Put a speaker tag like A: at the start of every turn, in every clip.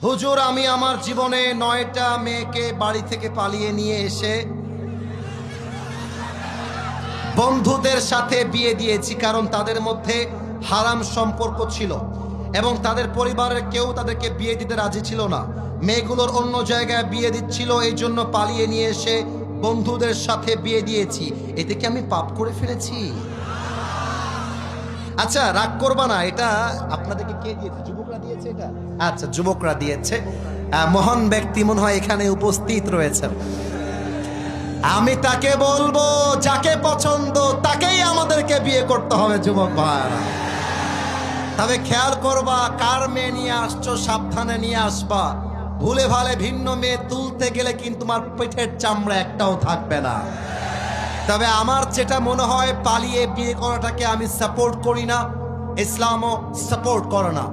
A: হুজুর, আমি আমার জীবনে 9টা মেয়েকে বাড়ি থেকে পালিয়ে নিয়ে এসে বন্ধুদের সাথে বিয়ে দিয়েছি, কারণ তাদের মধ্যে হারাম সম্পর্ক ছিল এবং তাদের পরিবারের কেউ তাদেরকে বিয়ে দিতে রাজি ছিল না। মেয়েগুলোর অন্য জায়গায় বিয়ে দিচ্ছিল, এই জন্য পালিয়ে নিয়ে এসে বন্ধুদের সাথে বিয়ে দিয়েছি। এতে কি আমি পাপ করে ফেলেছি? আচ্ছা, রাগ করবা না, এটা আপনাদেরকে কে দিয়েছে? যুবকরা দিয়েছে এটা? আচ্ছা, যুবকরা দিয়েছে। মহান ব্যক্তি মনে হয় এখানে উপস্থিত রয়েছেন। আমি তাকে বলবো, যাকে পছন্দ তাকেই আমাদেরকে বিয়ে করতে হবে যুবক ভাইরা। তবে খেয়াল করবা, কার মেয়ে নিয়ে আসছো সাবধানে নিয়ে আসবা। ভুলে ভালে ভিন্ন মেয়ে তুলতে গেলে কিন্তু তোমার পেটের চামড়া একটাও থাকবে না। তবে আমার যেটা মনে হয়, পালিয়ে বিয়ে করাটাকে আমি সাপোর্ট করি না, ইসলামও সাপোর্ট করে না।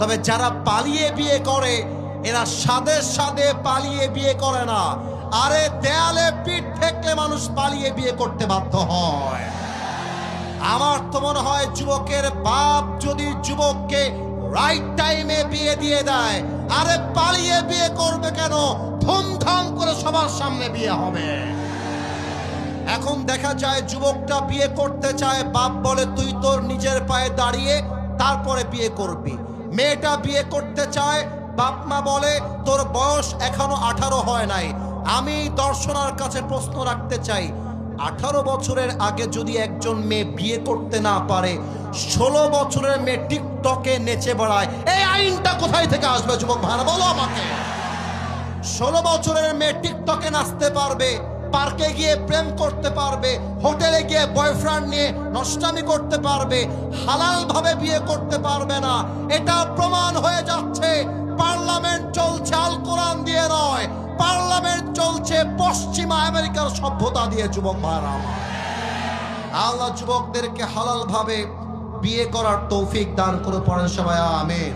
A: তবে যারা পালিয়ে বিয়ে করে, এরা সাদে সাদে পালিয়ে বিয়ে করে না। আরে দেয়ালে পিঠ ঠেকলে মানুষ পালিয়ে বিয়ে করতে বাধ্য হয়। আমার তো মনে হয় যুবকের বাপ যদি যুবককে রাইট টাইমে বিয়ে দিয়ে দেয়, আরে পালিয়ে বিয়ে করবে কেন? ধুমধাম করে সবার সামনে বিয়ে হবে। এখন দেখা যায় যুবকটা বিয়ে করতে চায়, বাপ বলে তুই তোর নিজের পায়ে দাঁড়িয়ে তারপরে বিয়ে করবি। মেয়েটা বিয়ে করতে চায়, বাপ মা বলে তোর বয়স এখনো 18 হয় নাই। আমি দর্শনার কাছে প্রশ্ন রাখতে চাই, 18 বছরের আগে যদি একজন মেয়ে বিয়ে করতে না পারে, 16 বছরের মেয়ে টিকটকে নেচে বেড়ায়, এই আইনটা কোথায় থেকে আসবে যুবক ভাইরা বলো আমাকে? 16 বছরের মেয়ে টিকটকে নাচতে পারবে, পার্কে গিয়ে প্রেম করতে পারবে, হোটেলে গিয়ে বয়ফ্রেন্ড নিয়ে নষ্টামি করতে পারবে, হালাল ভাবে বিয়ে করতে পারবে না। এটা প্রমাণ হয়ে যাচ্ছে। পার্লামেন্ট চলছে আল কোরআন দিয়ে নয়, পার্লামেন্ট চলছে পশ্চিমা আমেরিকার সভ্যতা দিয়ে যুবক ভাইরা। আল্লাহ যুবকদেরকে হালাল ভাবে বিয়ে করার তৌফিক দান করে, পড়েন সবাই আমিন।